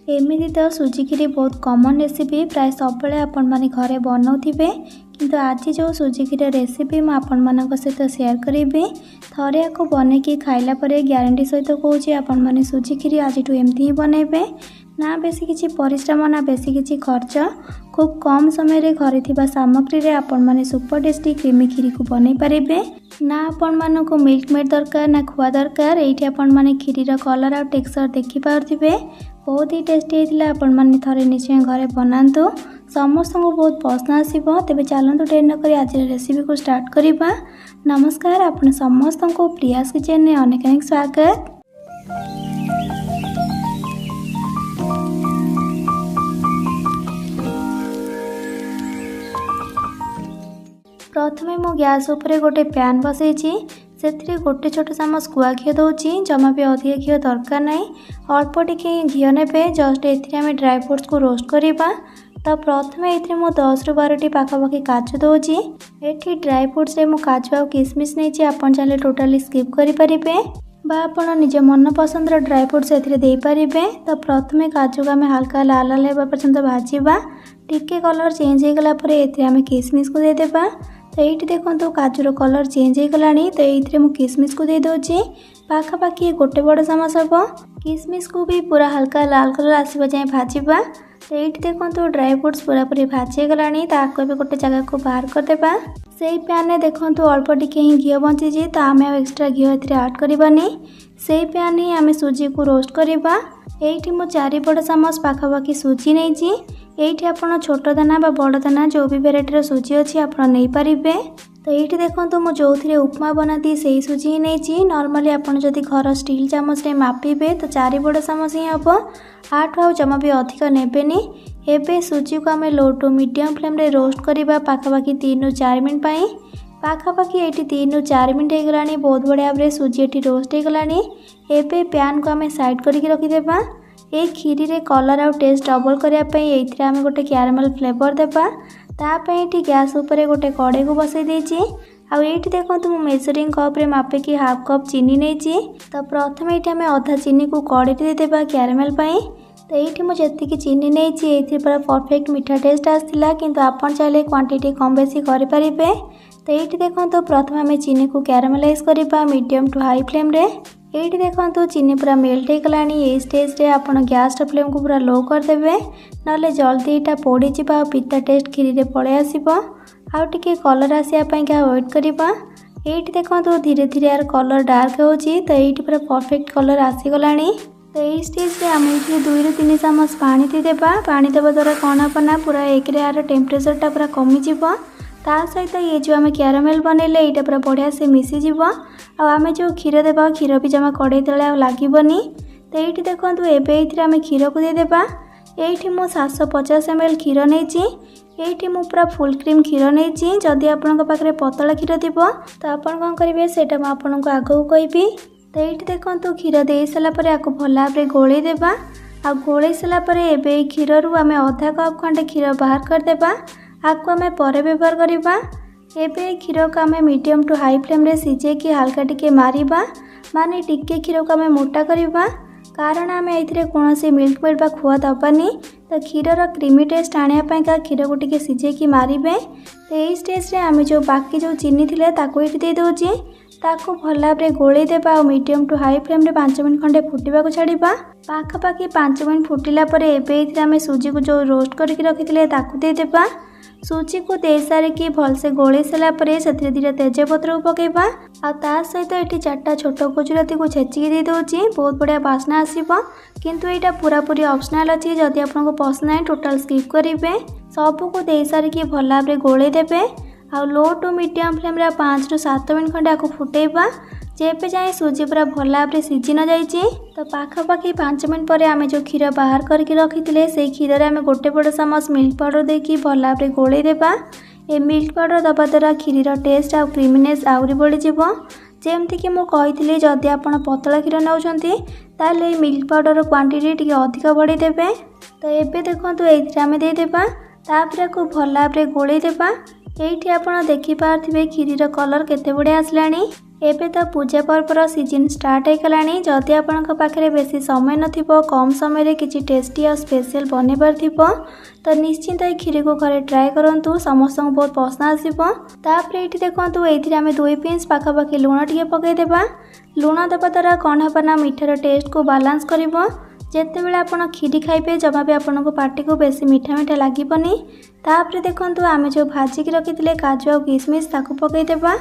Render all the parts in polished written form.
एमती तो सुजी खीरी बहुत कॉमन रेसिपी प्राय सब आपण मैंने घरे बनाऊे किंतु आज जो सुजी खीर रेसिपी मुझे आपण मान सहित सेयार करी थे आपको बनईकि खाइला ग्यारंटी सहित कौच आपण मैंने सुजी खीरी आज एमती ही बनइबे ना बेसी किसी परिश्रम ना बेसी किसी खर्च खूब कम समय रे घरे थिबा सामग्री रे आपण माने सुपर टेस्टी क्रीमी खीरी को बनै पारिबे ना आपण मानो को मिल्क मेड दरकार ना खुआ दरकार एठी आपण माने खीरी रो कलर आ टेक्सचर देखि पारथिबे बहुत ही टेस्टी हेतिला आपण माने थरे निश्चय घरे बनांतु समस्त को बहुत पसंद आसीबो तेबे चलंतु टेर न करी आज रेसिपी को स्टार्ट करिबा। नमस्कार आपण समस्त को प्रियास किचन ने अनेक अनेक स्वागत। प्रथमे मु गैस उपरे गोटे पैन बसैछि से गोटे छोट चामच गुआ घी दौची जमा भी अधिक घी दरकार ना अल्प टिके घी ने जस्ट ए ड्राई फ्रूट्स को रोस्ट करवा। तो प्रथमे ये 10 ରୁ 12टी पाखापाखि काजू दौची ये ड्राई फ्रूट्स मु काजू आ किसमिश नहीं आपन चाहे टोटाली स्किप करें बा आपण निज मन पसंद ड्राई फ्रूट्स ए पारे। तो प्रथमे काजू को आम हल्का लाल लाल होगा पर्यंत भाजवा टिके कलर चेंज हो गला ये किसमिश को देदेबा। तो ये देखो काजूर कलर चेंज हो गला तो ये मुझे किसमिश को दे दूची पाखापाखि गोटे बड़ चामच हम किसमिश को भी पूरा हल्का लाल कलर आसवा जाए भाजवा। तो ये देखो ड्राई फ्रूट्स पूरा पूरी भाजी गला ताको भी गोटे जगह को बाहर करदेबा। से पैन में देखो अल्प टिके ही घी बची तो आम एक्सट्रा घी आड करवानी से पैन ही आम सुजी को रोस्ट करवा। ये मो 4 बड़ चामच पाखापाखि सुजी नहीं ये आप छोट दाना बा बड़ दाना जो भी भेराइटर सुजी अच्छी आप नहीं पारे। तो ये देखो मुझे जो थे उपमा बनाती से ही सुजी ही नहीं नॉर्मली आपड़ जदि घर स्टील चामच मापिबे तो 4 बड़ चामच ही हम 8 आउ जमा भी अधिक नेबेनी। एबे सुजी को आम लो टू मीडियम फ्लेम रे रोस्ट करवा पाखापाखि 3 ରୁ 4 मिनट पाई पाखापाखि ये 3 ରୁ 4 मिनट हो गलानी बहुत बढ़िया भाव सुजी ये रोस्ट हो गलानी। एबे पैन को आम साइड करके रखिदेबा। ये खीरी रे कलर आउ टेस्ट डबल करने ये आम गोटे कैरामेल फ्लेवर देबा तापी गैस उपरे गोटे कड़े को बसई देछि आउ ये देखो मु मेजरिंग कप रे मापे कि हाफ कप चीनी नहीं। तो प्रथम ये आम अधा चीनी को कड़े देदेबा कैरामेल पाई। तो ये मुझे चीनी नहीं ये पूरा परफेक्ट मीठा टेस्ट आसला किंतु आपन चाहे क्वांटिटी कम बेसी करें। तो ये देखो प्रथम आम चीनी को कैरामेलाइज करवा मीडियम टू हाई फ्लेम रे। ये देखो चीनी पूरा मेल्ट हो गलानी ये स्टेज रे आपण गैस फ्लेम को पूरा लो करदेवे ना जल्दी यहाँ पोड़ी जा पिता टेस्ट खीरी रे पलि आसो आउ टिके कलर आसापी वेट करवा। ये देखो धीरे धीरे यार कलर डार्क हो तो ये पूरा परफेक्ट कलर आसीगलानी। तो ये स्टेज रे आम ये 2 ରୁ 3 ଚାମଚ पानी देदेबा पानी देवा द्वारा कौन हबना पूरा एक यार टेम्परेचरटा पूरा कमिज ता सहित ये जो आम कैरामेल बनइले ये पूरा बढ़िया से मिसीज आम जो क्षीर देवा क्षीर भी जमा कड़े तले लगनी। तो ये देखो एवं आम क्षीर को देदेबा। ये मु 750 ml क्षीर नहीं ये मु पूरा फुल क्रीम क्षीर नहीं जदि आपण पाखे पतला क्षीर थी तो आपन कौन करेंगे सेटा आपन को आगू कहि। तो ये देखो क्षीर दे सारापर आपको भल भाव गोल देवा आ गोल सारापर ए क्षीर आम अधा कप खंडे क्षीर बाहर करदेबा आपको आम पर व्यवहार करवा। एबे क्षीर को आम मीडियम टू हाई फ्लेम रे सीझे कि हल्का टिके मारिबा माने टिके क्षीर को आम मोटा करवा कारण आम ये कौन मिल्क मेड बा खुआ दबानी। तो क्षीर क्रीमी टेस्ट आने का क्षीर को टिके सीझे कि मारिबे। तो ये स्टेज रे आम जो बाकी जो चीनी थिले ताको ये दे दोची ताको भल भाव गोल देवा और मीडियम टू हाई फ्लेम रे 5 मिनट खंडे फुटिबा को छाड़िबा पाखापाखि 5 मिनट फुटिला परे एबे आम सुजी को जो रोस्ट करके रखिथिले ताको दे देबा। सुजी को दे सारिकी भलसे गोले सारापर से धीरे तेजपत्र को पकेबा आ सहित ये 4टा छोट गुजराती को छेचिकी दे दूची बहुत बढ़िया बास्ना आसीबो किंतु यहाँ पूरा पूरी ऑप्शनल अच्छी जदि आपको पसंद है टोटाल स्किप करेंगे सबू को दे सारिकी भल भाव गोले देवे आ लो टू मीडियम फ्लेम रे 5 ରୁ 7 मिनट खंडे आपको फुटेबा जेबे जाए सुजी पूरा भल भाव सीझी न जाइए। तो पाखापाखि 5 मिनट पर आम जो क्षीर बाहर करके रखी से क्षीर आम गोटे बड़ चामच मिल्क पाउडर देकी भल भाव गोल देवा। ये मिल्क पाउडर दबा द्वारा खीर टेस्ट आ क्रीमिनेस आहरी बढ़ी जमती कि मुझे जदि आप पतला क्षीर नौकरी ताले मिल्क पाउडर क्वांटिटी टी अधिक बढ़ी देवे। तो ये देखो ये आम देदेबा तापर को भल भाव गोल देवा। ये आप देखिपे खीर कलर केते बढ़िया आसलानी एबे तो पूजा पर्वर सीजन स्टार्ट होगलानी। जदि आपंक पाखे बेसी समय नथिबो, कम समय किसी टेस्टी और स्पेशल बनइबार थिबो तो निश्चिंत ये खीरी को घरे ट्राए करंतु, समस्त को बहुत पसंद आसीबो। तापर ये देखंतु एथिरे आमे 2 पिंच पाखापाखि लुण टिके पकई देबा। लुण देवा द्वारा कौन हेबाना मिठार टेस्ट को बालांस करिवो। जेतेबेले आपण खीरी खाइबे जमा भी आपण को पार्टी को बेसी मीठा मीठा लागिबनी। तापर देखंतु आमे जो भाजिक रखिथिले काजू और किशमिश ताकू पकई देबा।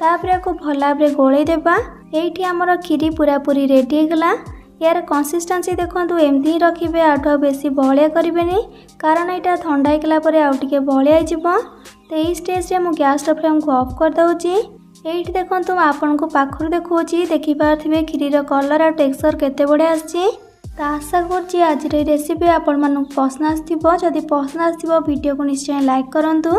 तापर आपको भल भाव गोल देबा। एठी हमर खीरी पूरा पूरी रेडी होगला। यार कंसिस्टेंसी देखंतु एमती ही रखिबे, आठो बेसी बहलिया करिवेनी कारण एटा ठंडा होगला परे आउ टिके बहलिया जिवो। तो यही स्टेज रे मु गैस फ्लेम को ऑफ कर दउची। एठी देखंतु आपन को पाखरु देखौची, देखि पारथिबे खीरीर कलर और टेक्सचर केते बढ़िया आछि। तो आशा करछि आज रेसिपी आपण मानक पसंद आथिबो। जदि पसंद आथिबो वीडियो को निश्चय लाइक करंतु,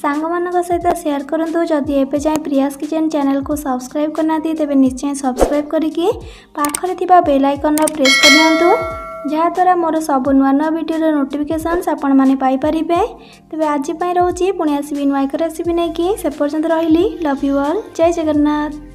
सांग मानक सहित शेयर करंतु। जदि एबे जाय प्रियास किचन चैनल को सब्सक्राइब करना दी तेबे निश्चय सब्सक्राइब करिकि पाखरे थिबा बेल आइकन प्रेस कर दियंतु, जहाँ द्वारा मोर सब नुआ नुआ वीडियो नोटिफिकेशंस आपण माने पाई परिबे। तेबे आज पई रहउची, पुणी आसीबी नुआ एक रेसिपी नै कि से पर्यंत रहिली। लव यू ऑल, जय जगन्नाथ।